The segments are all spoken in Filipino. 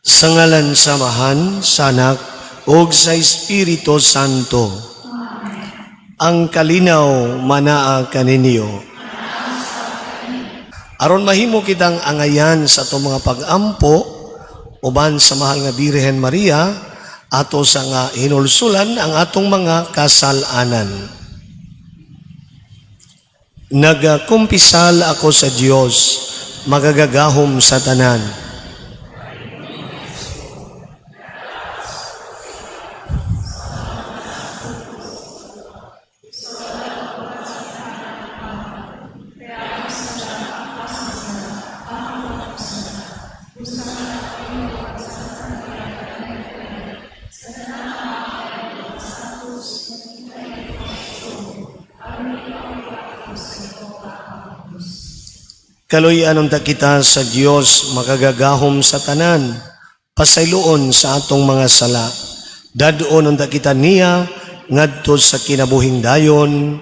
Sa ngalan samahan, sa Anak, ug sa Espiritu Santo. Ang kalinaw manaa kaninyo. Aron mahimo kitang angayan sa itong mga pag-ampo, uban sa mahal nga Birhen Maria, ato sa nga hinulsulan ang atong mga kasalanan. Nagakumpisal ako sa Dios, magagagahom sa tanan. Kaluy-anon ta kita sa Dios makagagahom sa tanan, pasayloon sa atong mga sala. Dadoon ta kita niya ngadto sa kinabuhing dayon.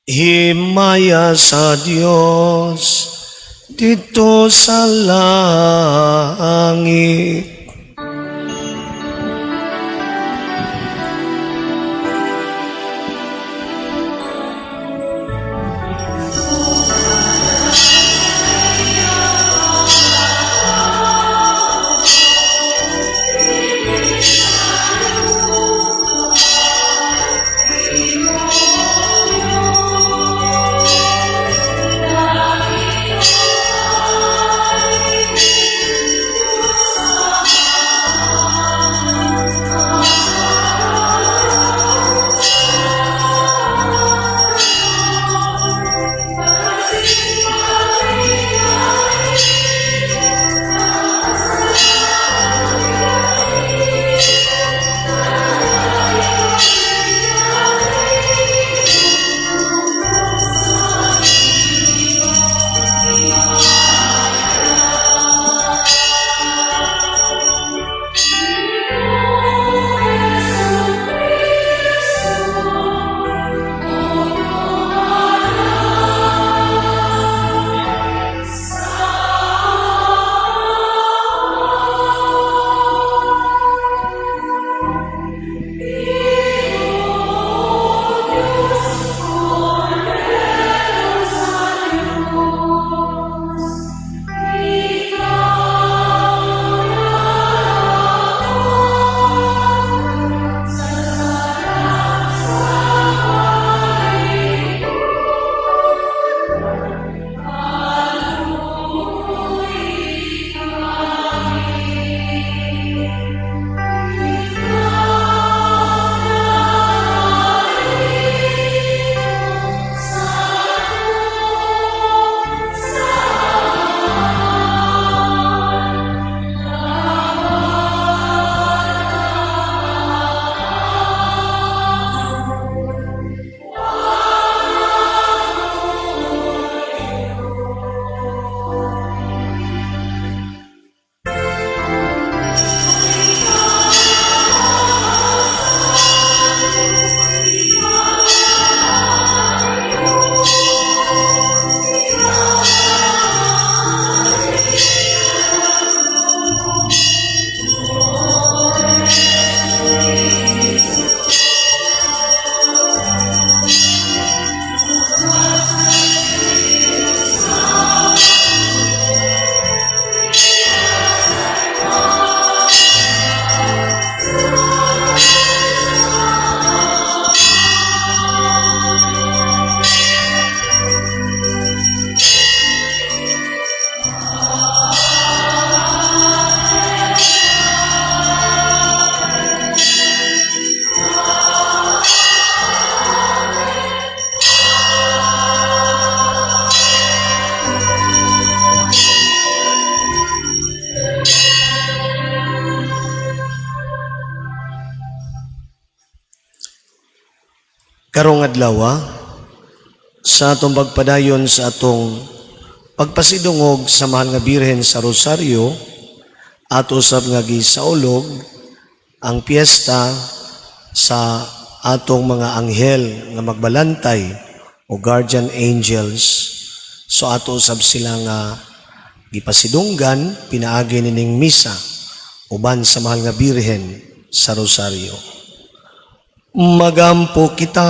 Himaya sa Dios dito sa langit. Karong adlaw sa atong pagpadayon sa atong pagpasidungog sa mahal nga Birhen sa Rosario at usab nga gisaulog ang piyesta sa atong mga anghel nga magbalantay o guardian angels. So ato usab sila nga gipasidunggan pinaagi nining misa uban sa mahal nga Birhen sa Rosario. Magampo kita,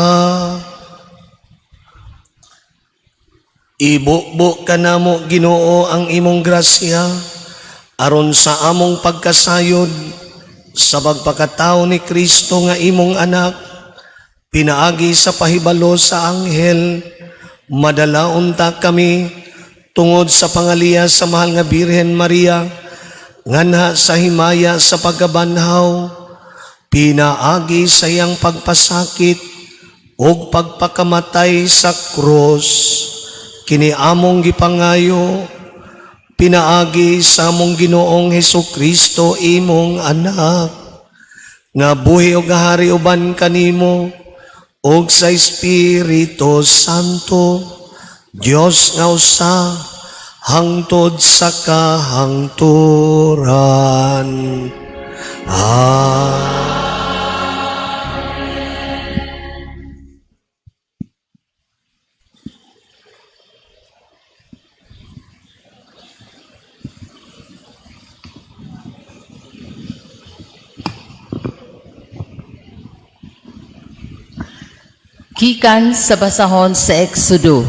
ibukbo ka namo Ginoo ang imong grasya aron sa among pagkasayod sa pagpakatao ni Kristo nga imong anak, pinaagi sa pahibalo sa anghel, madalaon ta kami tungod sa pangaliya sa mahal nga Birhen Maria, nganha sa himaya sa pagkabanhaw, pinaagi sa iyang pagpasakit o pagpakamatay sa krus, kini among gipangayo, pinaagi sa among Ginoong Hesukristo imong anak, nga buhi o gahari uban kanimo, og sa Espiritu Santo, Dios nga usa, hangtod sa kahangturan. Gikan sa basahon sa Exodo.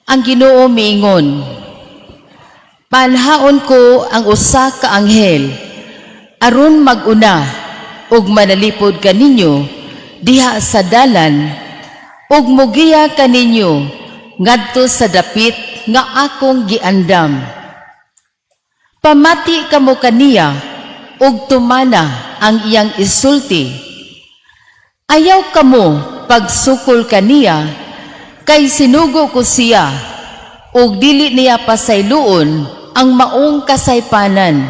Ang Ginoo miingon, panhaon ko ang usa ka anghel aron maguna ug manalipod kaninyo diha sa dalan ug mugiya kaninyo ngadto sa dapit nga akong giandam. Pamati kamo kaniya ug tumana ang iyang isulti. Ayaw kamo pagsukol kaniya, kay sinugo ko siya, ug dili niya pasayloon ang maong kasaypanan.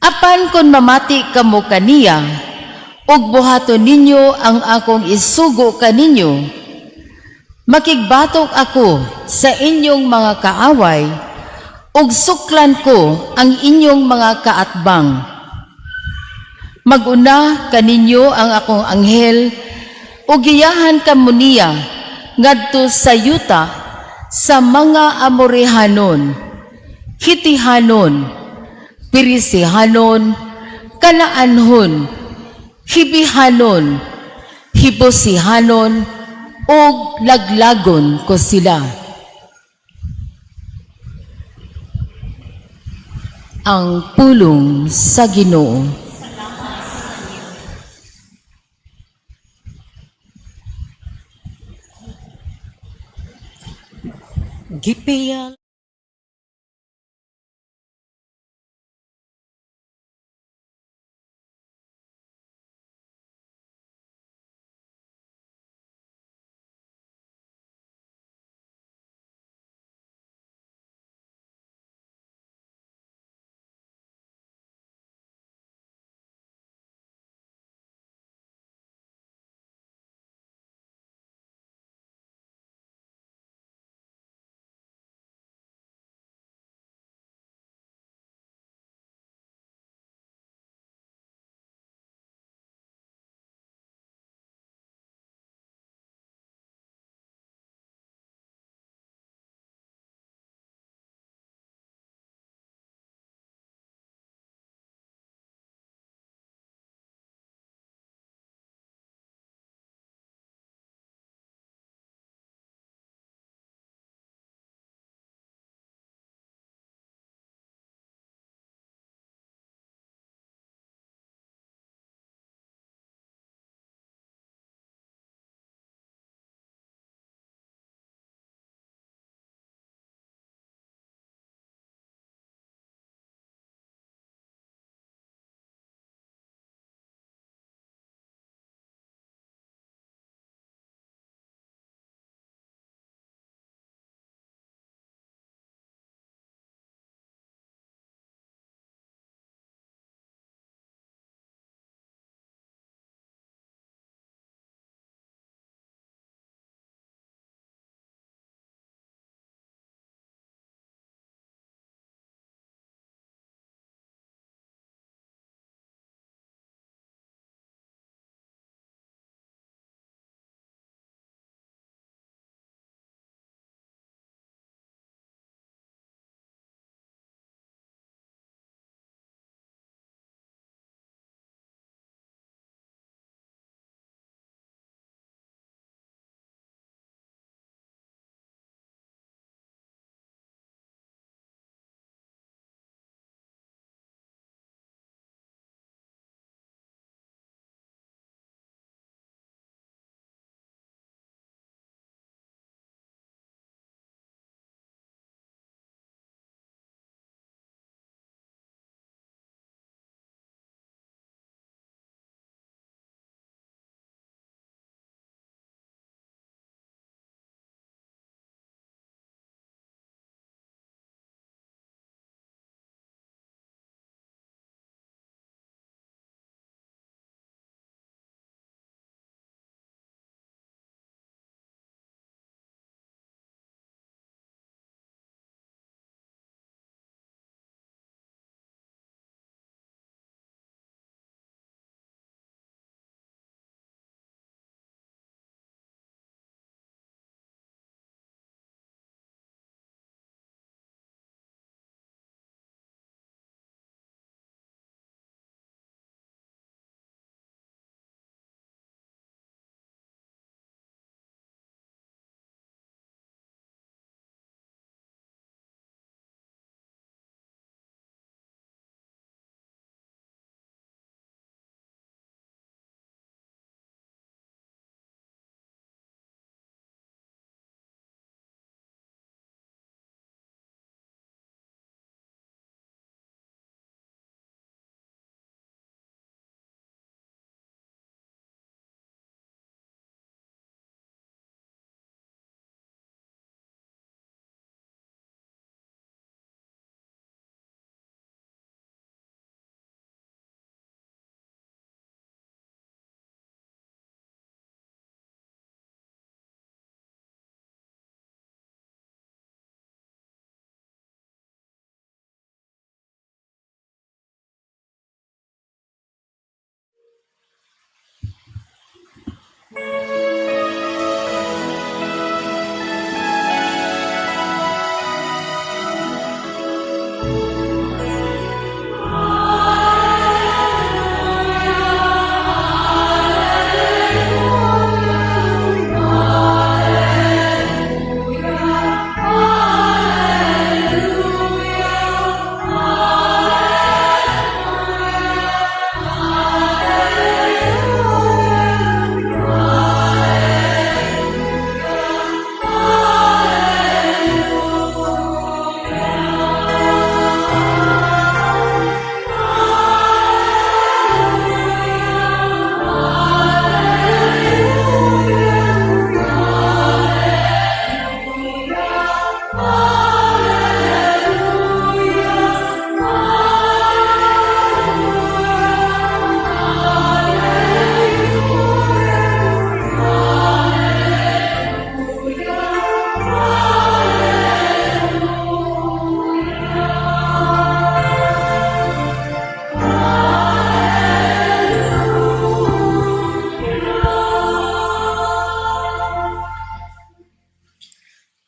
Apan kon mamati kamo kaniya, ug buhaton ninyo ang akong isugo kaninyo, makigbatok ako sa inyong mga kaaway, ug suklan ko ang inyong mga kaatbang. Maguna kaninyo ang akong anghel ug giyahan kamo niya ngadto sa yuta sa mga Amorihanon, Hitihanon, Pirisihanon, Kanaanhon, Hibihanon, Hibusihanon ug laglagon ko sila. Ang pulong sa Ginoo. Gipiyal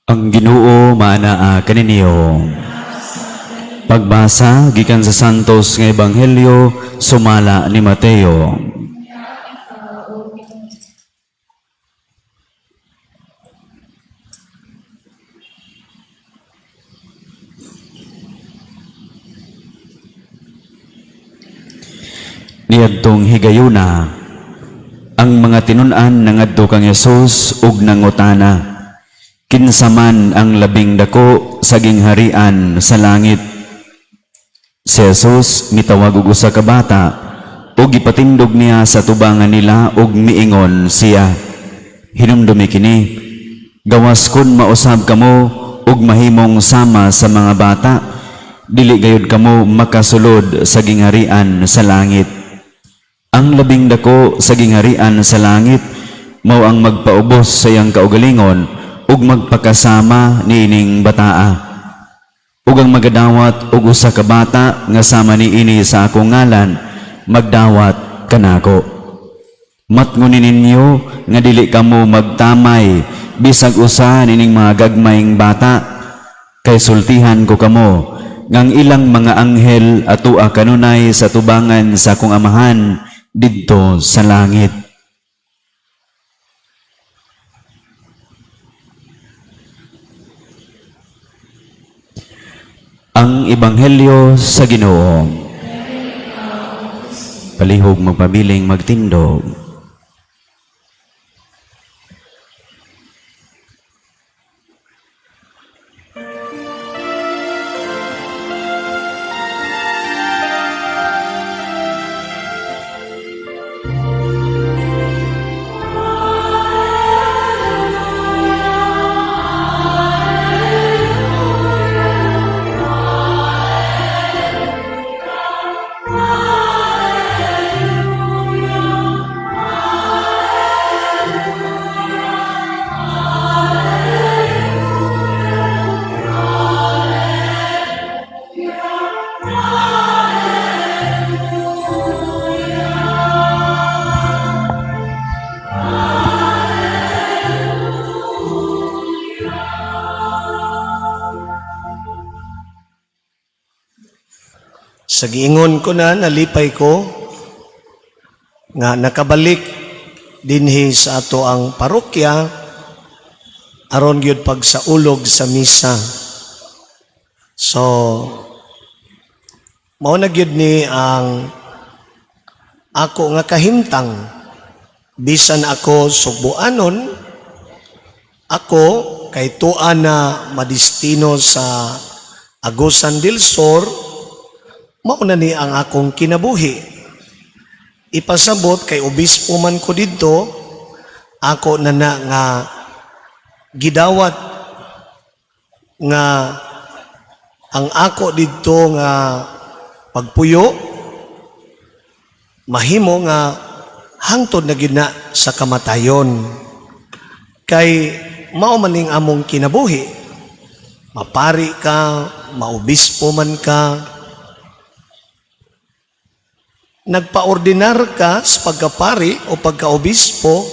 Ang Ginoo maanaa kaninyo. Pagbasa gikan sa Santos nga Ebanghelyo sumala ni Mateo. Niadtong higayuna, ang mga tinun-an nangadto kang Hesus ug nangutana, kinsa man ang labing dako sa gingharian sa langit? Si Jesus mitawag og usa ka bata ug gipatindog niya sa tubangan nila ug miingon siya, hinumdumi kini, gawas kun mausab kamo ug mahimong sama sa mga bata, dili gayud kamo makasulod sa gingharian sa langit. Ang labing dako sa gingharian sa langit mao ang magpaubos sa iyang kaugalingon ug magpakasama niining bataa. Ug ang magadawat og usa ka bata nga sama niini sa akong ngalan, magdawat kanako. Matngunin ninyo nga dili kamo magtamay bisag usa nining mga gagmayng bata, kay sultihan ko kamo ngang ilang mga anghel atua kanunay sa tubangan sa akong amahan didto sa langit. Ang Ebanghelyo sa Ginoo. Palihog magpabiling magtindog. Sa giingon ko na nalipay ko nga nakabalik dinhi sa ato ang parokya aron gyud pagsaulog sa misa. So mao na gyud ni ang ako nga kahimtang, bisan ako sugbuanon, ako kay tuan na madistino sa Agusan del Sur, mao na ni ang akong kinabuhi. Ipasabot kay obispo man ko didto, ako na nga gidawat nga ang ako didto nga pagpuyo mahimo nga hangtod na gid na sa kamatayon. Kay mao man ning among kinabuhi. Mapari ka, maobispo man ka, nagpaordinar ka sa pagkapari o pagkaobispo,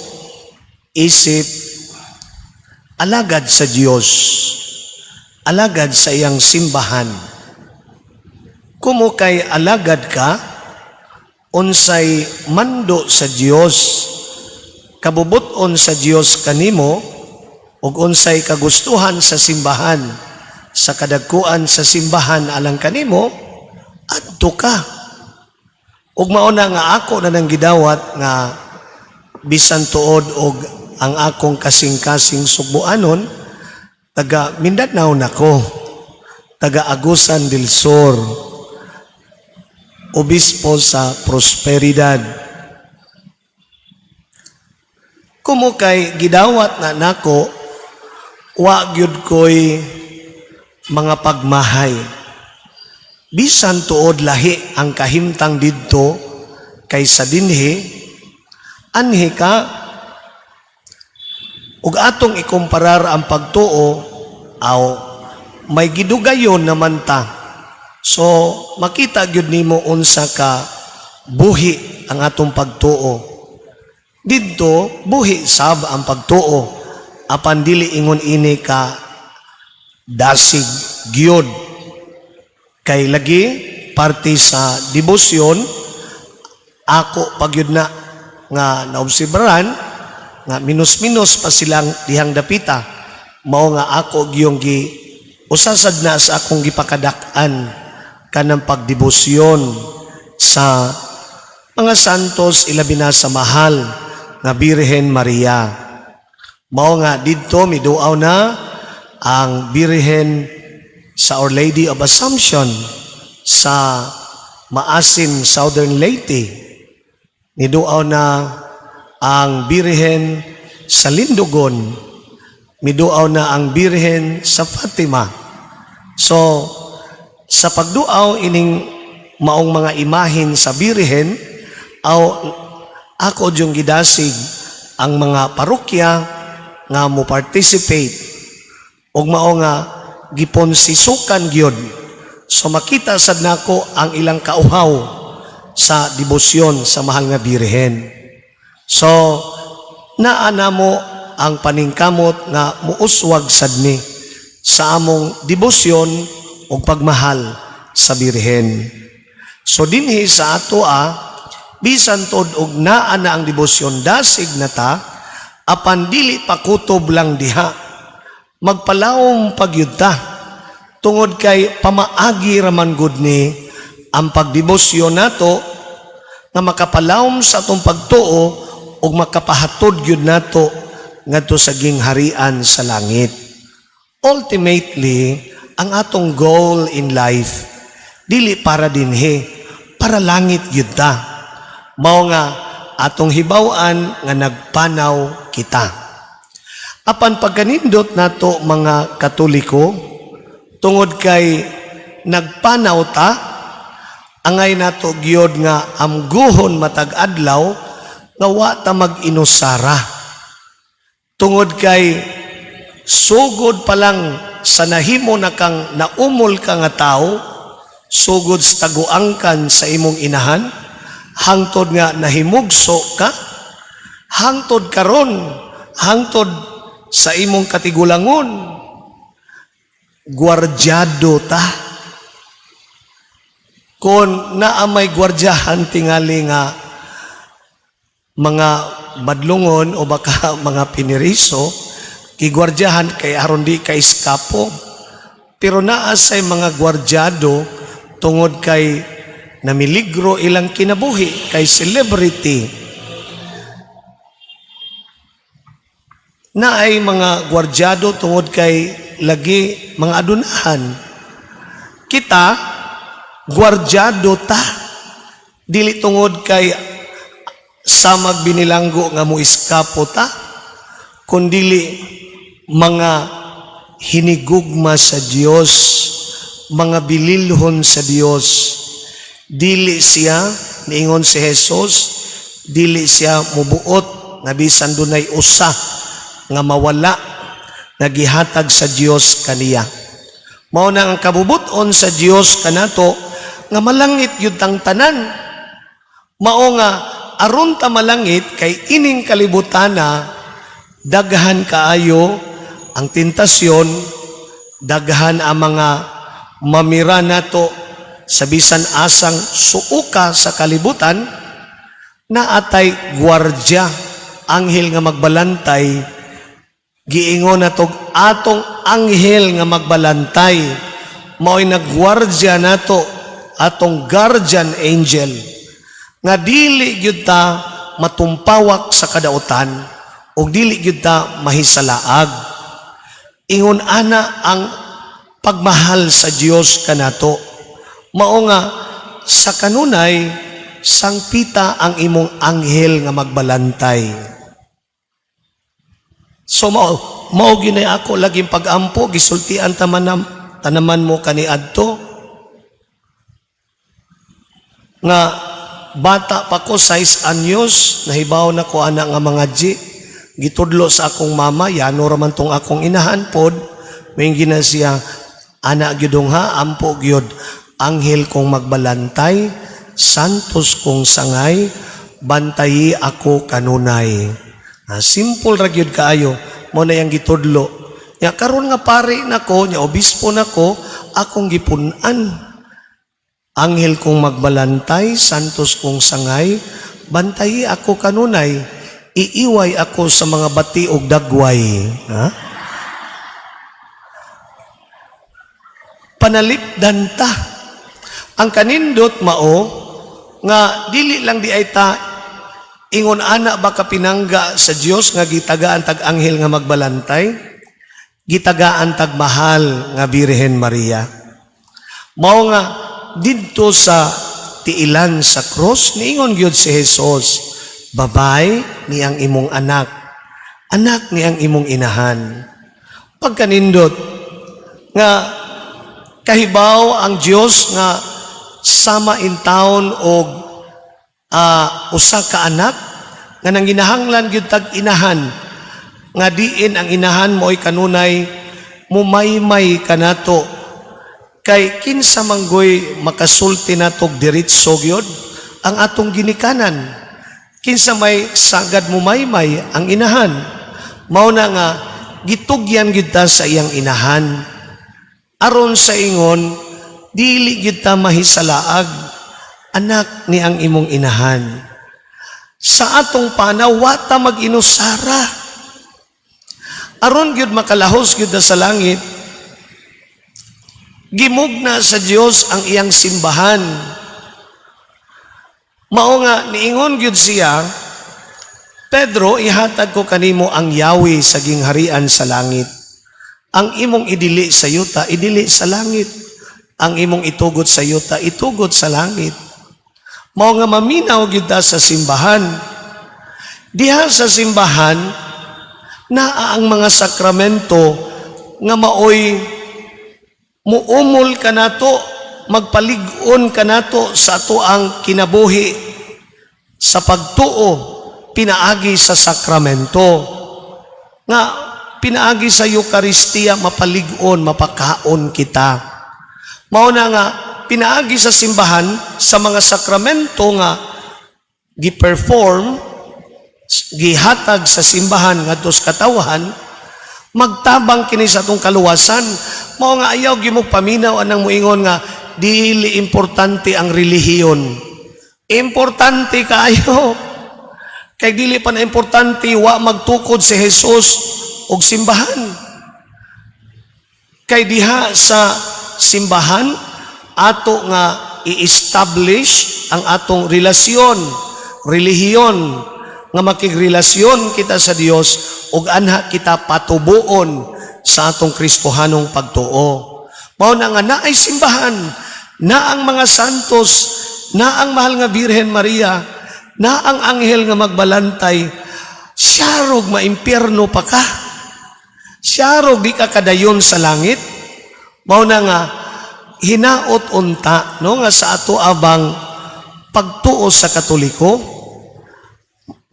isip alagad sa Dios, alagad sa iyang simbahan. Kumo kay alagad ka, unsay mando sa Dios, kabubuton sa Dios kanimo, ug unsay kagustuhan sa simbahan, sa kadagkuan sa simbahan alang kanimo, adto ka. Ug mauna nga ako na nang gidawat nga bisan tuod og ang akong kasing-kasing sugbuanon, taga Mindanao nako, taga Agusan del Sur, obispo sa Prosperidad. Kumo kay gidawat na nako, wa gyud koy mga pagmahay. Bisan tuod lahi ang kahimtang didto kaysa dinhi, anhi ka ug atong ikumparar ang pagtuo aw may gidugayon naman ta. So makita gyud nimo unsa ka buhi ang atong pagtuo. Didto buhi sab ang pagtuo, apan dili ingon ini ka dasig gyud kay lagi parte sa debosyon ako pagyud na nga naobserbaran nga minus-minus pa silang dihang dapita mao nga ako giyong gi usasad na sa akong gipakadak-an kanang pagdebosyon sa mga santos ilabi na sa mahal nga Birhen Maria. Mao nga didto miduaw na ang Birhen sa Our Lady of Assumption sa Maasin, Southern Leyte. Miduaw na ang Birhen sa Lindogon. Miduaw na ang Birhen sa Fatima. So, sa pagduaw ining maong mga imahin sa Birhen, ako yung gidasig ang mga parokya nga mo participate og mao nga giponsisukan gyud so makita sad nako ang ilang kauhaw sa debosyon sa mahal nga Birhen. So naana mo ang paningkamot nga muuswag sad ni sa among debosyon og pagmahal sa Birhen. So dinhi sa ato bisan tod og naa na ang debosyon dasig na ta apan dili pa kutob lang diha magpalawom pagyud ta tungod kay pamaagi raman gud ni ang pagdebosyon nato nga makapalawom sa atong pagtuo ug makapahatod gyud nato ngadto sa gingharian sa langit. Ultimately, ang atong goal in life dili para dinhi, para langit gyud ta. Mao nga atong hibaw-an nga nagpanaw kita. Apan pagkanindot nato mga Katoliko, tungod kay nagpanaw ta, angay nato gyud nga amguhon matag adlaw nga wa ta mag-inusara. Tungod kay sugod pa lang sa nahimo na kang naumol ka nga tao, sugod sa taguangkan sa imong inahan, hangtod nga nahimugso ka, hangtod karon, hangtod sa imong katigulangon, gwardyado ta. Kung naamay gwardyahan tingali nga mga madlungon o baka mga piniriso, gigwardyahan kay aron di ka iskapo. Pero naa say mga gwardyado tungod kay namiligro ilang kinabuhi kay celebrity. Naay mga gwardyado tungod kay lagi mga adunahan. Kita gwardyado ta dili tungod kay sa magbinilanggo nga mo iskapo ta, kundili mga hinigugma sa Dios, mga bililhon sa Dios. Dili siya, niingon si Jesus, dili siya mubuot nga bisan dunay usa nga mawala nagihatag sa Dios kaniya. Mao na ang kabubuton sa Dios kanato nga malangit gyud tang tanan. Mao nga aron ta malangit kay ining kalibutana daghan kaayo ang tentasyon, daghan ang mga mamira nato sa bisan asang suuka sa kalibutan, na atay gwardya, anghel nga magbalantay, giingon natog atong anghel nga magbalantay, mao'y nagwardya nato, atong guardian angel, nga dili gyud ta matumpawak sa kadautan, o dili gyud ta mahisalaag. Ingon ana ang pagmahal sa Dios kanato. Mao nga sa kanunay sangpita ang imong anghel nga magbalantay. So mao ginay ako laging pagampo gisultian tanaman mo kaniadto nga bata pa ko 6 anyos nahibaw na ko ana nga mga gitudlo sa akong mama, yano raman tong akong inahan pod, may gina siya, anak gyudong ha, ampo gyud, anghel kong magbalantay, santos kong sangay, bantayi ako kanunay. Simple ra gyud kaayo, mo na yang gitudlo. Ya karon nga pare nako, nya obispo nako, akong gipunan. Anghel kong magbalantay, santos kong sangay, bantayi ako kanunay, iiway ako sa mga bati og dagway. Ha? Panalipdan ta. Ang kanindot mao nga dili lang di ay ta ingon ana baka pinangga sa Dios nga gitagaan tag anghel nga magbalantay, gitagaan tag mahal nga Birhen Maria. Mao nga didto sa tiilan sa cross niingon gyud si Jesus, babay ni ang imong anak, anak ni ang imong inahan. Pagkanindot nga kahibaw ang Dios nga sama in taon og usa ka anak nga nanginahanglan gyud tag inahan nga diin ang inahan mo'y kanunay mumaymay kanato kay kinsa manggoy makasulti natog diretso gyud ang atong ginikanan, kinsa may sagad mumaymay ang inahan. Mao na nga gitugyan gyud ta sa iyang inahan aron sa ingon dili gyud ta mahisalaag, anak ni ang imong inahan. Sa atong panaw wa ta mag-inusara aron gyud makalahos gyud sa langit. Gimugna sa Dios ang iyang simbahan. Mao nga niingon gyud siya, Pedro, ihatag ko kanimo ang Yahweh sa gingharian sa langit. Ang imong idili sa yuta, idili sa langit. Ang imong itugot sa yuta, itugot sa langit. Mao nga maminaw gyud ta sa simbahan. Diha sa simbahan naa ang mga sakramento nga maoy muumol kanato, magpalig-on kanato sa ato ang kinabuhi sa pagtuo pinaagi sa sakramento. Nga pinaagi sa Eucharistia mapalig-on, mapakaon kita. Mao na nga pinaagi sa simbahan sa mga sakramento nga gi-perform, gihatag sa simbahan ngadto sa katawhan, magtabang kini sa atong kaluwasan. Mao nga ayaw gimog paminaw anang moingon nga dili importante ang relihiyon. Importante kaayo. Kay dili pa na importante wa magtukod si Jesus og simbahan. Kay diha sa simbahan ato nga i-establish ang atong relasyon, relihiyon, nga makigrelasyon kita sa Dios ug anha kita patubuon sa atong Kristohanong pagtuo. Mao na nga naay simbahan, na ang mga santos, na ang mahal nga Birhen Maria, na ang anghel nga magbalantay, siyarog maimpyerno pa ka. Siyarog di ka kadayon sa langit. Mao na nga hinaot unta no nga sa ato abang pagtuo sa Katoliko,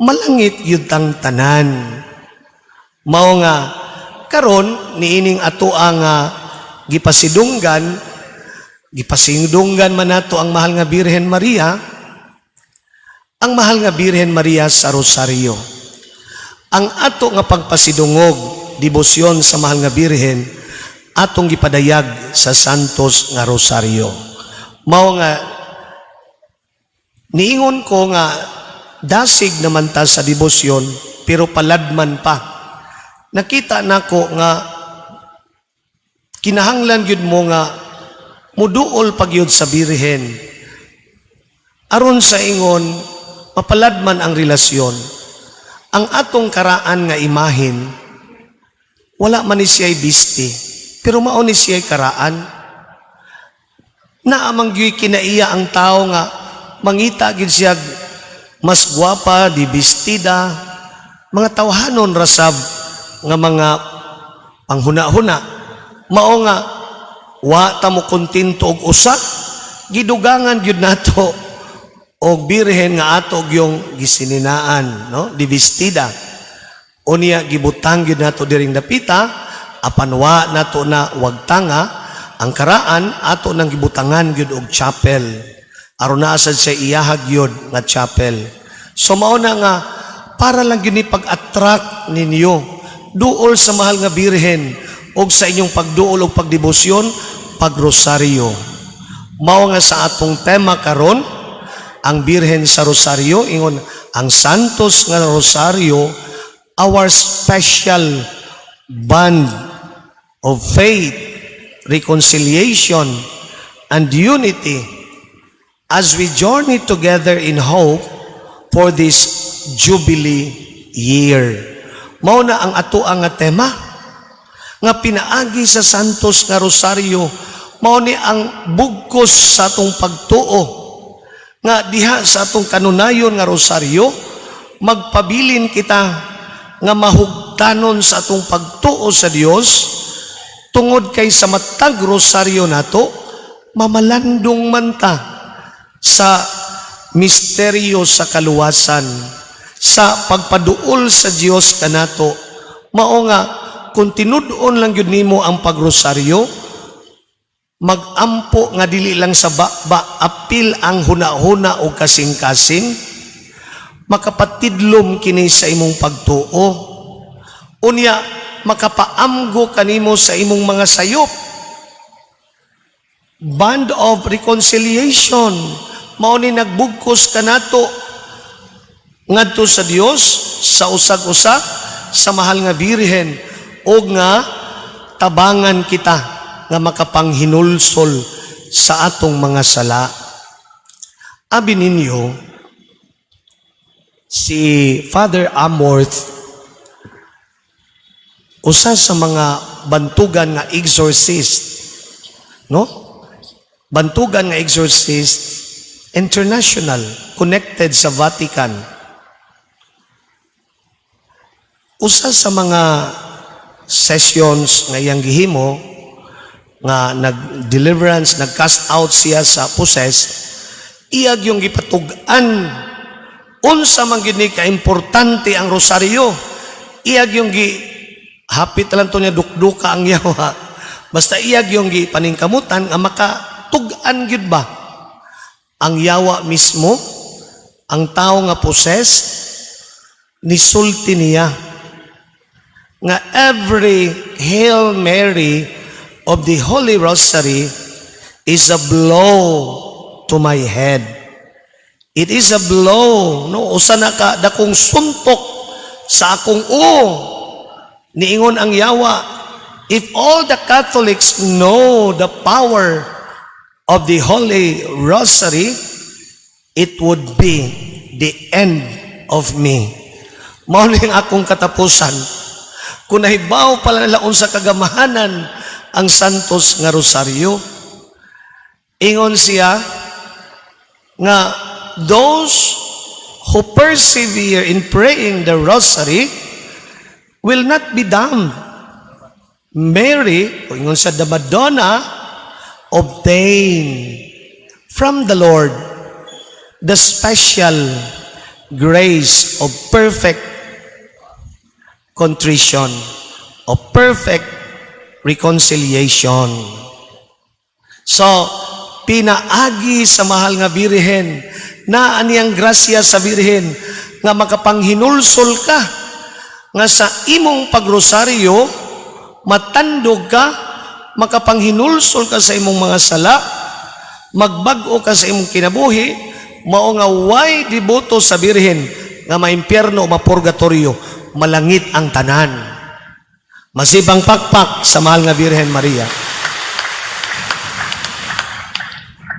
malangit yun tang tanan. Mao nga karon niining ato ang gipasidunggan man nato ang mahal nga Birhen Maria, ang mahal nga Birhen Maria sa Rosario. Ang ato nga pagpasidungog, debosyon sa mahal nga Birhen, atong gipadayag sa Santos nga Rosario. Mao nga niingon ko nga dasig naman ta sa debosyon pero paladman pa. Nakita nako nga kinahanglan gyud mo nga muduol pagyud sa Birhen aron sa ingon mapaladman ang relasyon. Ang atong karaan nga imahin wala man ni siya'y bisti pero mao ni siya'y karaan. Naamang gyud kinaiya ang tao nga mangita gyud siya mas gwapa, di bestida, mga tawhanon rasab nga mga panghuna-huna. Mao nga wa ta mo kontento og usa, gidugangan gyud nato og Birhen nga ato yung gisininaan, no? Di bestida. Unya gibutang gyud nato diring dapita, apan wa nato na wagtanga, ang karaan ato nang gibutangan gyud og chapel. Aron na asad sa iyahag yun nga chapel. So mao na nga, para lang yun pag-attract ninyo, duol sa mahal nga Birhen, o sa inyong pagduol o pagdebosyon, pagrosaryo. Mao nga sa atong tema karon, ang Birhen sa Rosaryo, ingon, ang Santos nga Rosaryo, our special bond of faith, reconciliation, and unity as we journey together in hope for this Jubilee year. Mao na ang ato ang tema nga pinaagi sa Santos nga Rosaryo, mao ni ang bugkos sa atong pagtuo nga diha sa atong kanunayon nga Rosaryo, magpabilin kita nga mahugtanon sa atong pagtuo sa Dios tungod kay sa matag Rosaryo nato, mamalandong man ta sa misteryo sa kaluwasan, sa pagpaduol sa Dios kanato. Mao nga kung tinud-on lang yun nimo ang pagrosaryo, magampo nga dili lang sa apil ang huna-huna o kasing-kasing, makapatidlom kini sa imong pagtuo. Unya, makapaamgo kanimo sa imong mga sayop. Band of reconciliation, mao ni nagbugkos kanato ngadto sa Dios, sa usag-usa, sa mahal nga Birhen, o nga tabangan kita nga makapanghinulsol sa atong mga sala. Abi ninyo, si Father Amorth, usa sa mga bantugan nga exorcist, no? Bantugan nga exorcist, international, connected sa Vatican. Usa sa mga sessions nga iyang gihimo, nga nag-deliverance, nag-cast out siya sa possessed, iyag yung gipatug-an, unsa man gini ka-importante ang rosaryo, iyag yung hapit lang to niya dukduka ang yawa, basta iyag yung paningkamutan, nga makatug-an gyud ba ang yawa mismo, ang tao nga possessed, nisulti niya nga every Hail Mary of the Holy Rosary is a blow to my head. It is a blow, no? Usa na ka dakong suntok sa akong niingon ang yawa. If all the Catholics know the power of the Holy Rosary, it would be the end of me. Mao ning akong katapusan. Kung nahibaw pala nalaon sa kagamahanan ang Santos nga Rosaryo, ingon siya nga those who persevere in praying the Rosary will not be damned. Mary, o ingon sa the Madonna, obtain from the Lord the special grace of perfect contrition, of perfect reconciliation. So, pinaagi sa mahal nga Birhen, na aniyang grasya sa Birhen, nga makapanghinulsol ka, nga sa imong pagrosaryo, matandog ka, makapanghinulsol ka sa imong mga sala, magbag-o ka sa imong kinabuhi, mao nga way deboto sa Birhen, nga maimpyerno o mapurgatorio, malangit ang tanan. Masibang pakpak sa mahal nga Birhen Maria.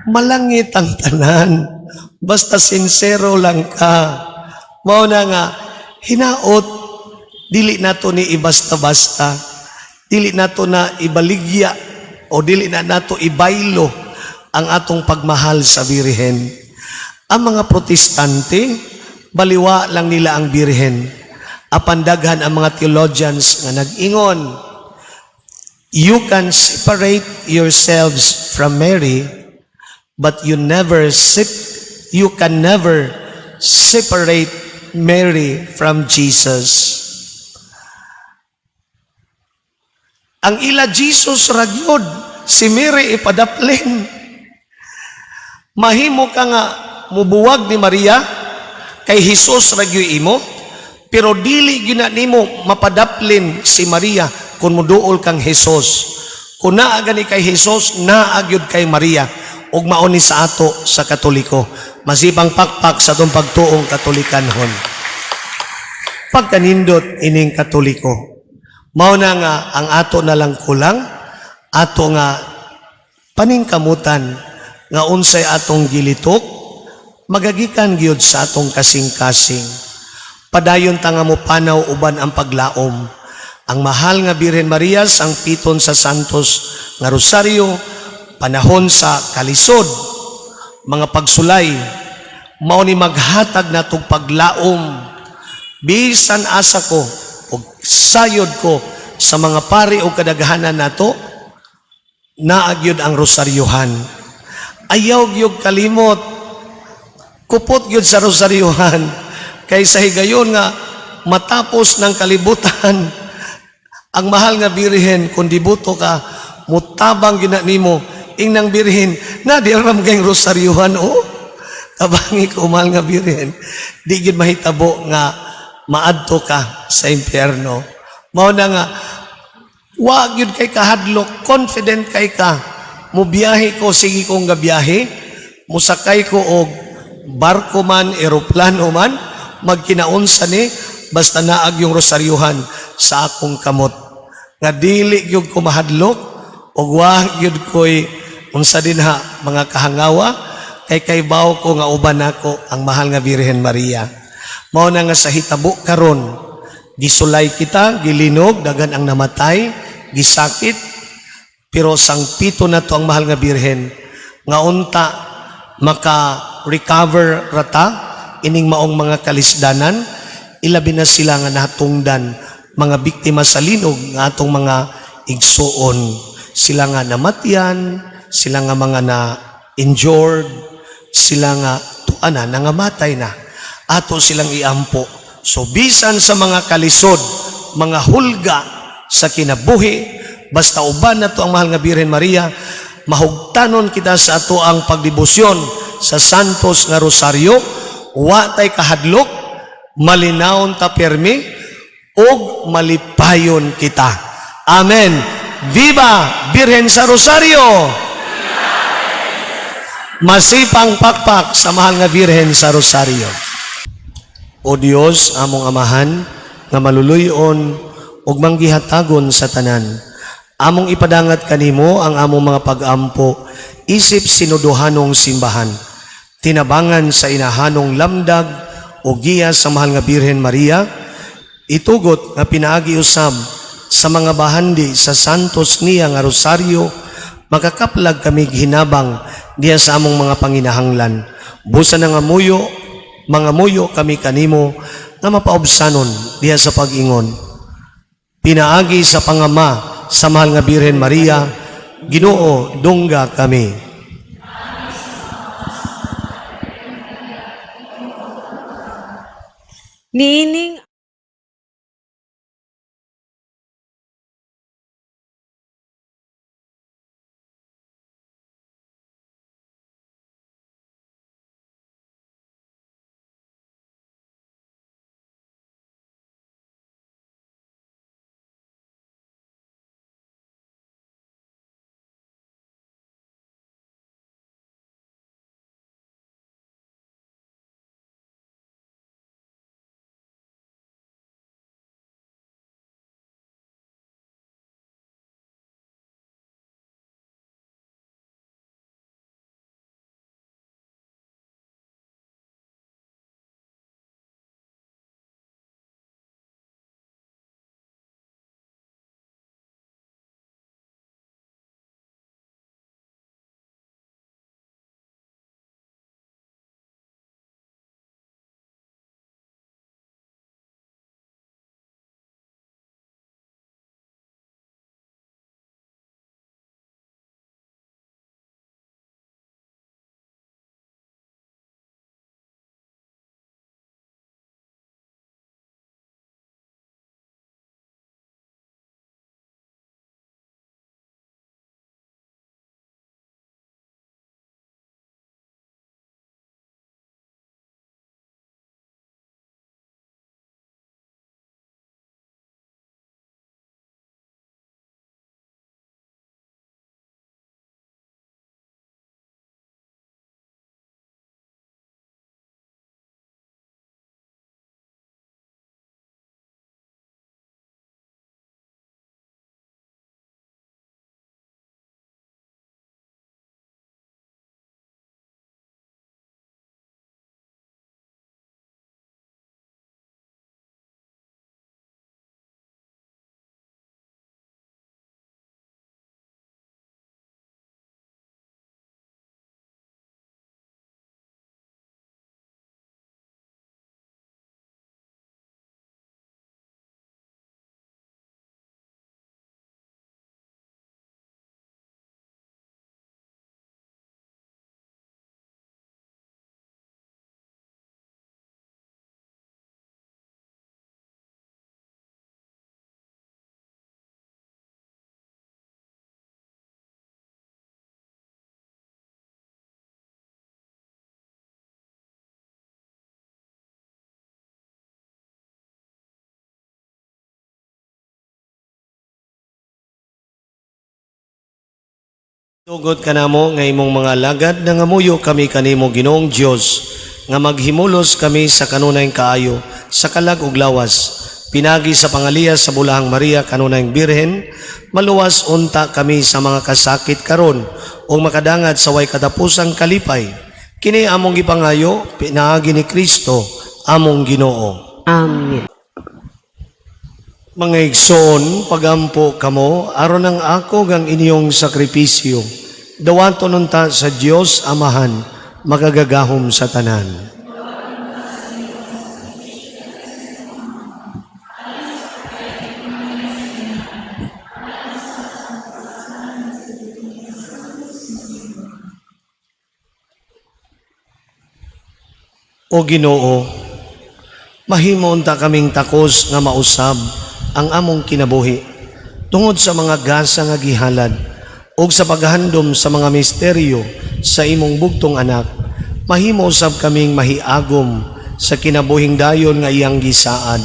Malangit ang tanan. Basta sincero lang ka. Mao na nga, hinaot, dili nato ni ibasta-basta. Dili nato na ibaligya o dili na nato ibaylo ang atong pagmahal sa Birhen. Ang mga protestante, baliwa lang nila ang Birhen. Apandaghan ang mga theologians nga nag-ingon, you can separate yourselves from Mary, but you can never separate Mary from Jesus. Ang ila Jesus ragyod, si Mary ipadaplin. Mahimo ka nga mubuwag ni Maria, kay Jesus ragyoy imo, pero dili gina nimo mapadaplin si Maria kung muduol kang Hesus. Kung naaga ni kay Hesus, naagyod kay Maria, ug mauni sa ato sa Katoliko. Masibang pakpak sa itong pagtuong Katolikanhon. Pagkanindot ining Katoliko, mao na nga ang ato na lang kulang, ato nga paningkamutan nga unsay atong gilitok, magagikan gyud sa atong kasing-kasing. Padayon ta nga mopanaw uban ang paglaom. Ang mahal nga Birhen Maria ang piton sa santos nga rosaryo, panahon sa kalisod, mga pagsulay, mao ni maghatag natong paglaom. Bisan asa ko o sayod ko sa mga pari o kadaghanan nato, naagyod ang rosaryohan. Ayaw gyud kalimot, kupot gyud sa rosaryohan, kaysa higayon nga matapos ng kalibutan, ang mahal nga Birhen, kung dibuto ka, mutabang gina nimo, ingnang Birhen, na di alam kayong rosaryuhan, kabangi ko, mahal nga Birhen, di gid mahitabo nga maadto ka sa impyerno. Mao na nga, wag yun kay kahadlok, confident kay ka, mubiyahe ko, sige kong gabiyahe, musakay ko og barko man, eroplano man, magkinaunsa ni, basta naag yung rosaryuhan sa akong kamot. Nga dili gyud ko mahadlok, o wag gyud ko'y unsa din ha, mga kahangawa, kay baw ko nga uban ako ang mahal nga Birhen Maria. Mao na nga sa hitabo karon, gisulay kita, gilinog, dagan ang namatay, gisakit, pero sang pito na to ang mahal nga Birhen, nga unta maka-recover rata, ining maong mga kalisdanan, ilabi na sila nga nahatungdan, mga biktima sa linog nga atong mga igsuon. Sila nga namatyan, sila nga mga na-injured, sila nga tuana, nangamatay na. Ato silang iampo. So bisan sa mga kalisod, mga hulga sa kinabuhi, basta uban na to ang mahal nga Birhen Maria, mahugtanon kita sa ato ang pagdibusyon sa santos nga rosaryo, wa tay kahadlok, malinawon ta permi, og malipayon kita. Amen. Viva Birhen sa Rosario! Masipang pakpak sa mahal nga Birhen sa Rosario. O Dios, among amahan, nga maluluyon ug manggihatagon sa tanan. Among ipadangat kanimo ang among mga pag-ampo, isip sinuduhanong simbahan. Tinabangan sa inahanong lamdag o giya sa mahal nga Birhen Maria, itugot nga pinaagi usab sa mga bahandi sa santos niya nga rosaryo, makakaplag kami hinabang diya sa among mga panginahanglan. Busa na nga mga muyo kami kanimo nga mapaobsanon diya sa pag-ingon. Pinaagi sa pangama sa mahal nga Birhen Maria, Ginoo, dungga kami. Nining Tugot ka namo nga imong mga lagad na ngamuyo kami kanimo Ginoong Dios nga maghimulos kami sa kanunay kaayo sa kalag ug lawas pinagi sa pangaliya sa bulahang Maria kanunay Birhen maluwas unta kami sa mga kasakit karon ug makadangat sa way katapusang kalipay kini among gipangayo pinaagi ni Kristo among Ginoo. Amen. Mga igsoon, pagampo kamo, aron ang ako gang inyong sakripisyo. Dawaton unta sa Dios Amahan, magagagahom sa tanan. O Ginoo, mahimo unta kaming takos nga mausab ang among kinabuhi tungod sa mga gasa nga gihalad ug sa paghandom sa mga misteryo sa imong bugtong anak mahimo usab kaming mahiagom sa kinabuhing dayon nga iyang gisaad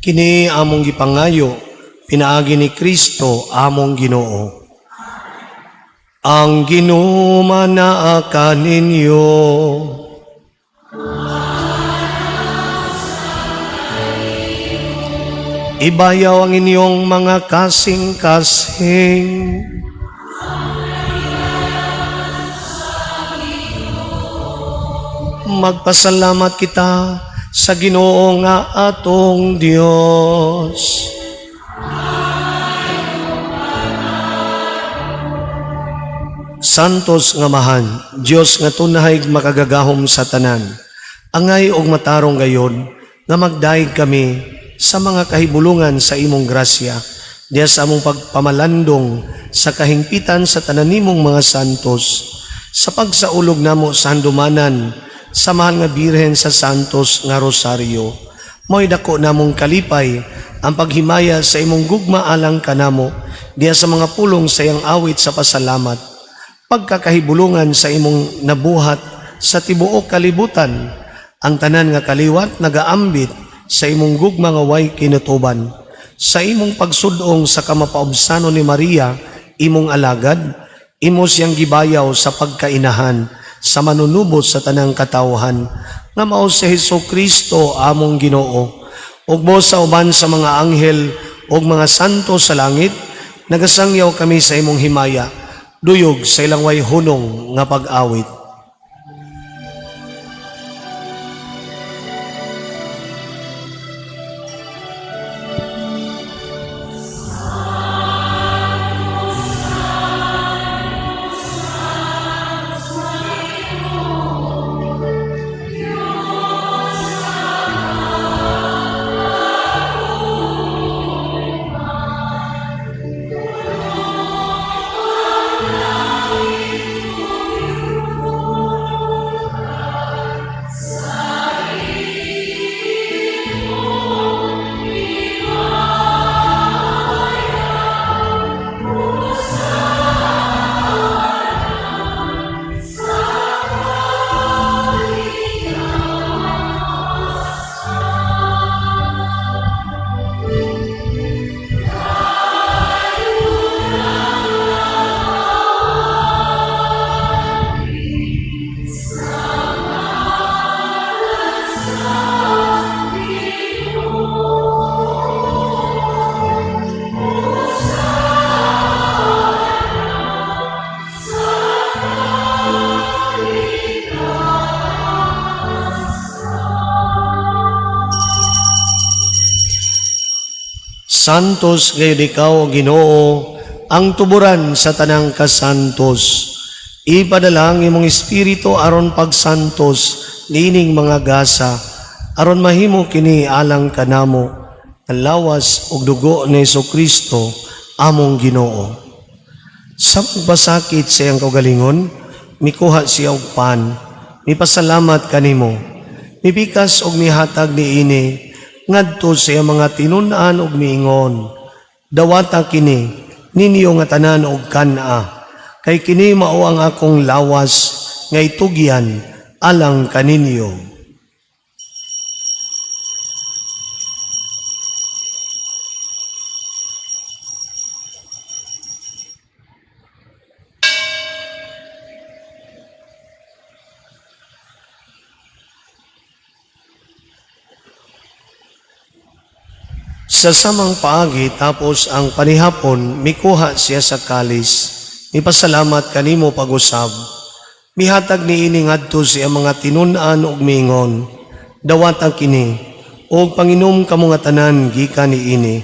kini among gipangayo pinaagi ni Kristo among Ginoo. Ang Ginoo naa kaninyo. Ibayaw ang inyong mga kasing-kasing. Magpasalamat kita sa Ginoo nga atong Dios. Santos nga mahan, Dios nga tunay makagagahom sa tanan. Angay og matarong gayon nga magdaig kami sa mga kahibulungan sa imong grasya, diya sa among pagpamalandong sa kahingpitan sa tananimong mga santos, sa pagsaulog namo sa handumanan, sa mahal nga Birhen sa Santos nga Rosaryo, mo'y dako namong kalipay ang paghimaya sa imong gugma alang kanamo, diya sa mga pulong sa iyang awit sa pasalamat, pagkakahibulungan sa imong nabuhat sa tibuok kalibutan, ang tanan nga kaliwat nagaambit sa imong gugma nga way kinutuban, sa imong pagsudong sa kamapaubsano ni Maria, imong alagad, imo siyang gibayaw sa pagkainahan, sa manunubos sa tanang katawhan, nga mao si Hesukristo among Ginoo, ug mo sa uban sa mga anghel ug mga santo sa langit, nagasangyaw kami sa imong himaya, duyog sa ilang way hunong nga pag-awit. Santos ngayon ikaw, Ginoo, ang tuburan sa tanang kasantos. Ipadala imong espiritu aron pagsantos lining mga gasa, aron mahimo kini alang kanamo, ang lawas ug dugo ni Hesukristo among Ginoo. Sa pagpasakit sa iyang kaugalingon, mikuha siya og pan, mipasalamat kanimo, mipikas og mihatag niini, ngadto sa iyang mga tinun-an ug miingon, dawata kini ninyo nga tanan og kana, kay kini mao ang akong lawas nga itugyan alang kaninyo. Sa samang paagi tapos ang panihapon, mikuha siya sa kalis. Mipasalamat kanimo pag-usab. Mihatag ni ini ngadto siya mga tinun-an ug miingon. Dawat ang kini, o Panginom kamo nga tanan gikan ni ini.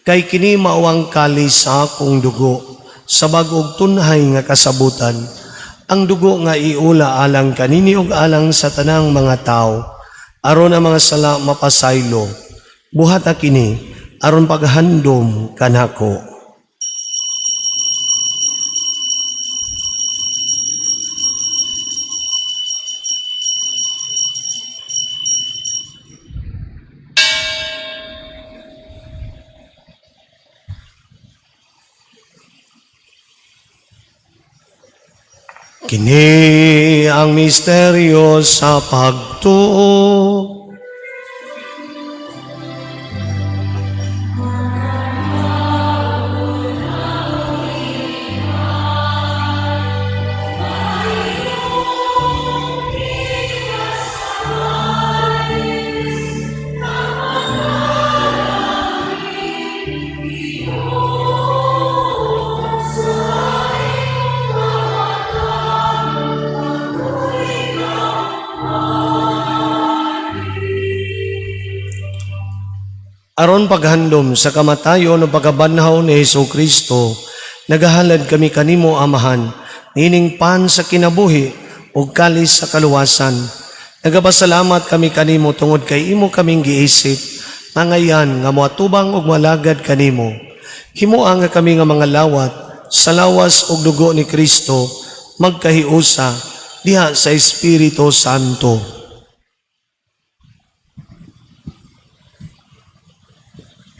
Kay kini mao ang kalis sa akong dugo, sa bag-og tunhay nga kasabutan. Ang dugo nga iula alang kanini ug alang sa tanang mga tao, aron ang mga sala mapasaylo. Buhata kini, aron paghandom kanako. Kini ang misteryo sa pagtuo. Aron paghandom sa kamatayon o pagkabanhaw ni Hesus Kristo, nagahalad kami kanimo, Amahan, nining pan sa kinabuhi o kalis sa kaluwasan. Nagapasalamat kami kanimo tungod kay imo kaming giisip, nangayan nga moatubang og malagad kanimo. Himuang nga kami nga mga lawat sa lawas og dugo ni Kristo, magkahiusa diha sa Espiritu Santo.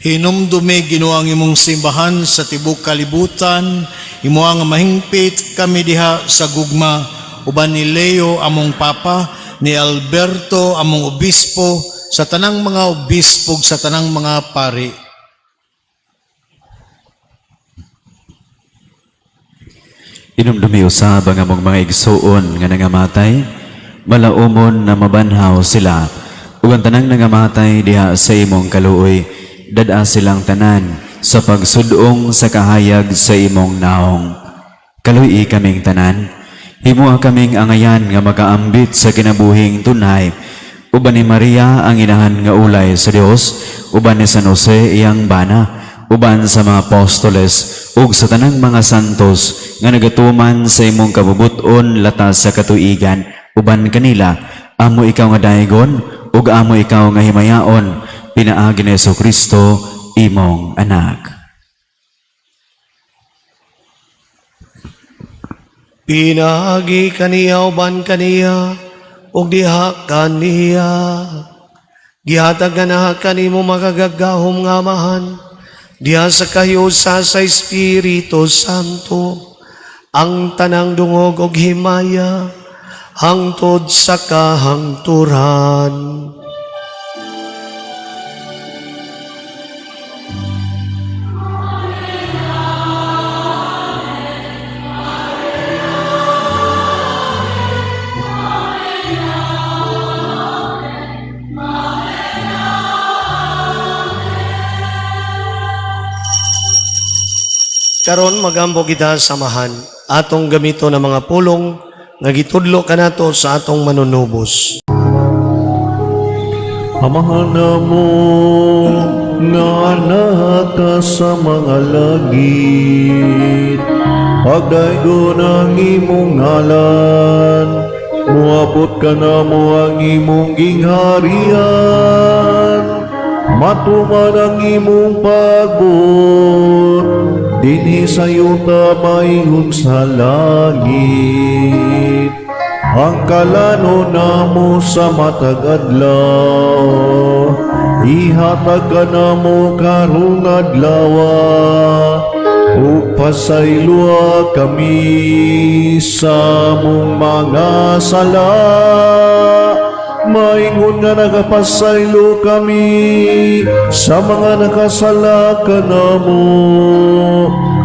Hinumdumi Ginoo ang imong simbahan sa tibok kalibutan, imo ang mahingpit kami diha sa gugma, uban ni Leo among papa, ni Alberto among obispo, sa tanang mga obispo sa tanang mga pari. Inumdumi usab ang among mga igsuon nga nangamatay, malaumon na mabanhaw sila, ug ang tanang nangamatay diha sa imong kaluoy, dada silang tanan sa pagsudong sa kahayag sa imong naong. Kaluy kaming tanan, himoa kaming angayan nga makaambit sa kinabuhing tunay, uban ni Maria ang inahan nga ulay sa Dios, uban ni San Jose iyang bana, uban sa mga apostoles, ug sa tanang mga santos nga nagatuman sa imong kabubuton latas sa katuigan, uban kanila, amo ikaw nga daygon, ug amo ikaw nga himayaon, pinaagi ni Hesus Kristo, imong anak. Pinaagi kaniya uban kaniya, ug diha kaniya. Gihatag nga na kanimo makagagahom nga Amahan, diha sa kahiusa sa Espiritu Santo, ang tanang dungog ug himaya, hangtod sa kahangturan. Karon magambo kita samahan atong gamito na mga pulong nga gitudlo kanato sa atong manunubos. Amahan mo nga anak ka sa mga langit, pagdaygo ng imong ngalan, muabot ka na mo ang imong gingharian, matuman ang imong pagbot, dinhi sa yuta maingon sa langit. Ang kalano namo sa matag adlaw, ihatag ka namo karong adlawa, ug pasaylua kami sa mong mga sala. Maingon nga nagapasaylo kami sa mga nakasala ka namo,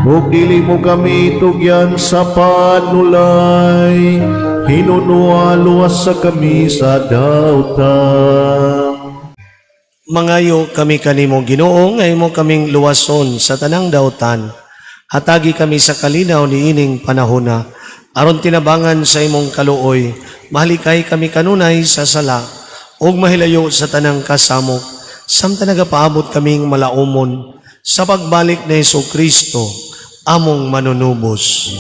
ug dili mo kami tugyan sa panulay, hinunualuwas sa kami sa dautan. Mangayo kami kanimo Ginoo, ngay mo kaming luwason sa tanang dautan. Hatagi kami sa kalinaw ni ining panahona. Aron tinabangan sa imong kaluoy, mahalikay kami kanunay sa sala, ug mahilayo sa tanang kasamok, samtang nagapaabot kaming malaumon sa pagbalik ni Jesu-Kristo, among manunubos.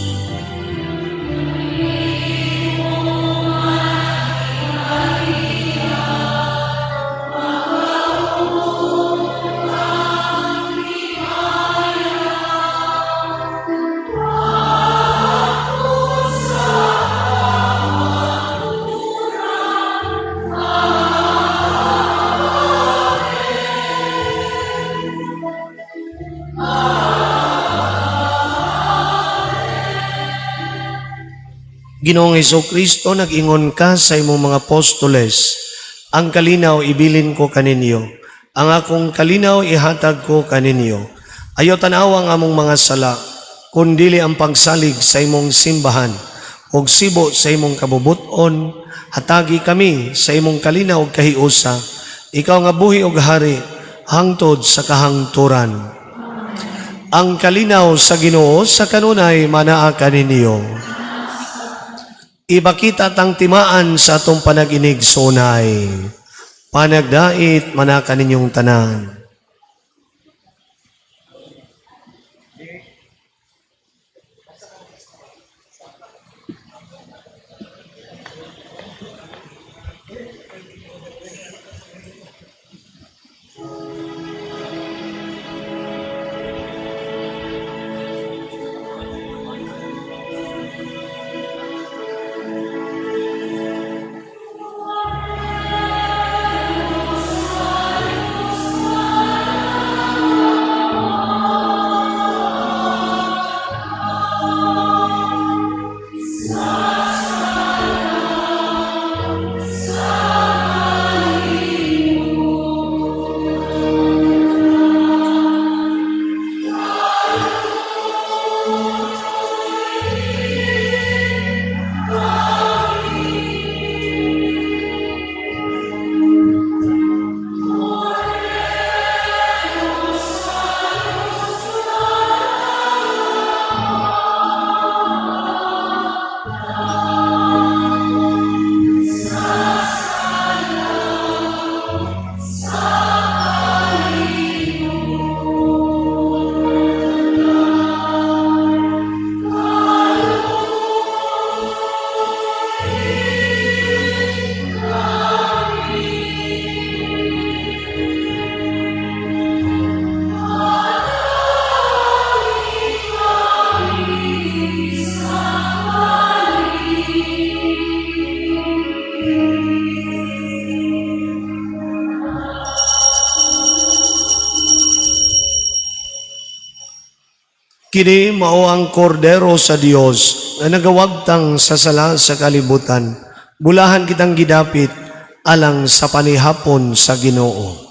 Ginoong Jesu-Kristo, nag-ingon ka sa imong mga apostoles, ang kalinaw ibilin ko kaninyo, ang akong kalinaw ihatag ko kaninyo. Ayaw tanaw ang among mga sala, kundili ang pagsalig sa imong simbahan, ug sibo sa imong kabubuton, hatagi kami sa imong kalinaw ug kahiusa, ikaw nga buhi ug hari, hangtod sa kahangturan. Ang kalinaw sa Ginoo sa kanunay manaa kaninyo. Ibakita tang timaan sa atong panaginig sonay. Panagdait manaka ninyong tanan. Kini mao ang kordero sa Dios na nagawagtang sa sala sa kalibutan. Bulahan kitang gidapit alang sa panihapon sa Ginoo.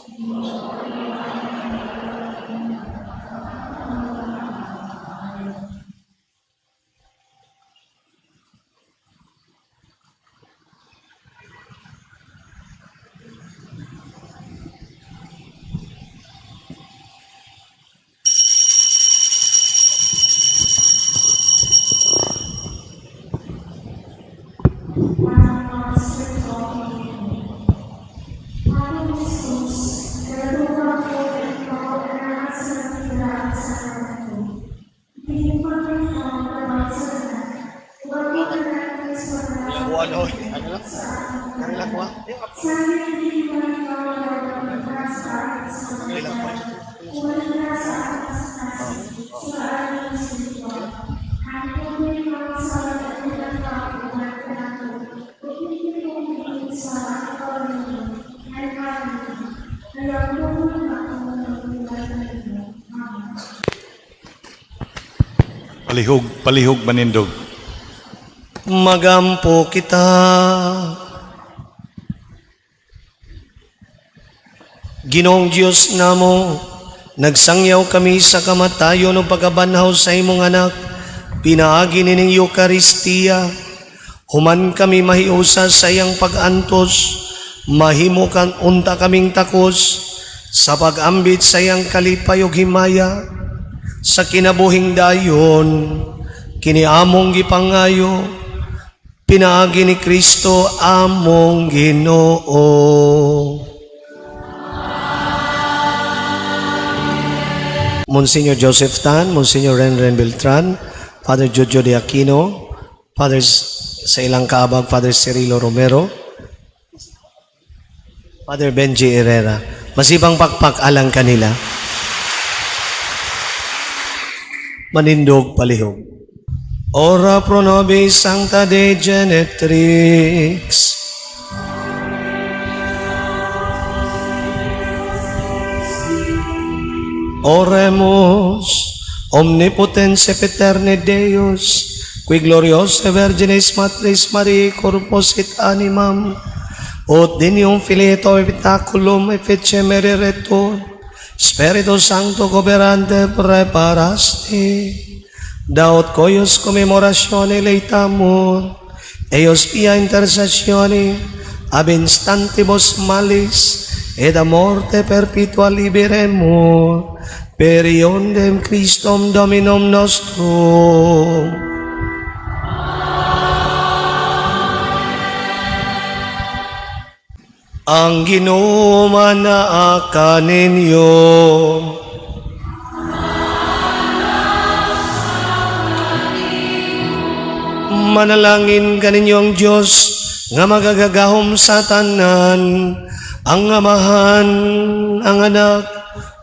Palihog manindog. Magampo kita. Ginoong Diyos namo, nagsangyaw kami sa kamatayon o pagkabanhaw sa imong anak, pinaagi nining Eucharistia, human kami mahiusa sa iyang pag-antos, mahimo kang unta kaming takos, sa pag-ambit sa iyang kalipay ug himaya, sa kinabuhing dayon, kiniamong gipangayo, pinaagi ni Kristo among Ginoo. Monsignor Joseph Tan, Monsignor Renren Beltran, Father Jojo de Aquino, Father sa ilang kaabag, Father Cirilo Romero, Father Benji Herrera. Masibang pakpak alang kanila. Manindog palihog. Ora pro nobis sancta Dei Genetrix. Oremus, omnipotens eterne Deus, qui gloriosa Virginis Matris Mariae corpus et animam, ut dinium filito epitaculum efficem ereretur, Spiritu Sancto cooperante preparasti, daut coius commemoratione leitamur, eius pia intercessione, ab instantibus malis, et a morte perpetua liberemur, per iondem Christum Dominum nostrum. Ang Ginoo manaa ninyo. Manalangin kaninyong Diyos nga magagagahom sa tanan, ang Amahan, ang Anak,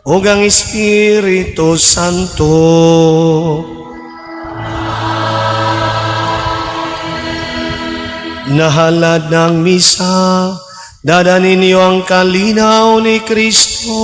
ug ang Espiritu Santo. Nahalad ng misa, dadanin niyo ang kalinaw ni Kristo.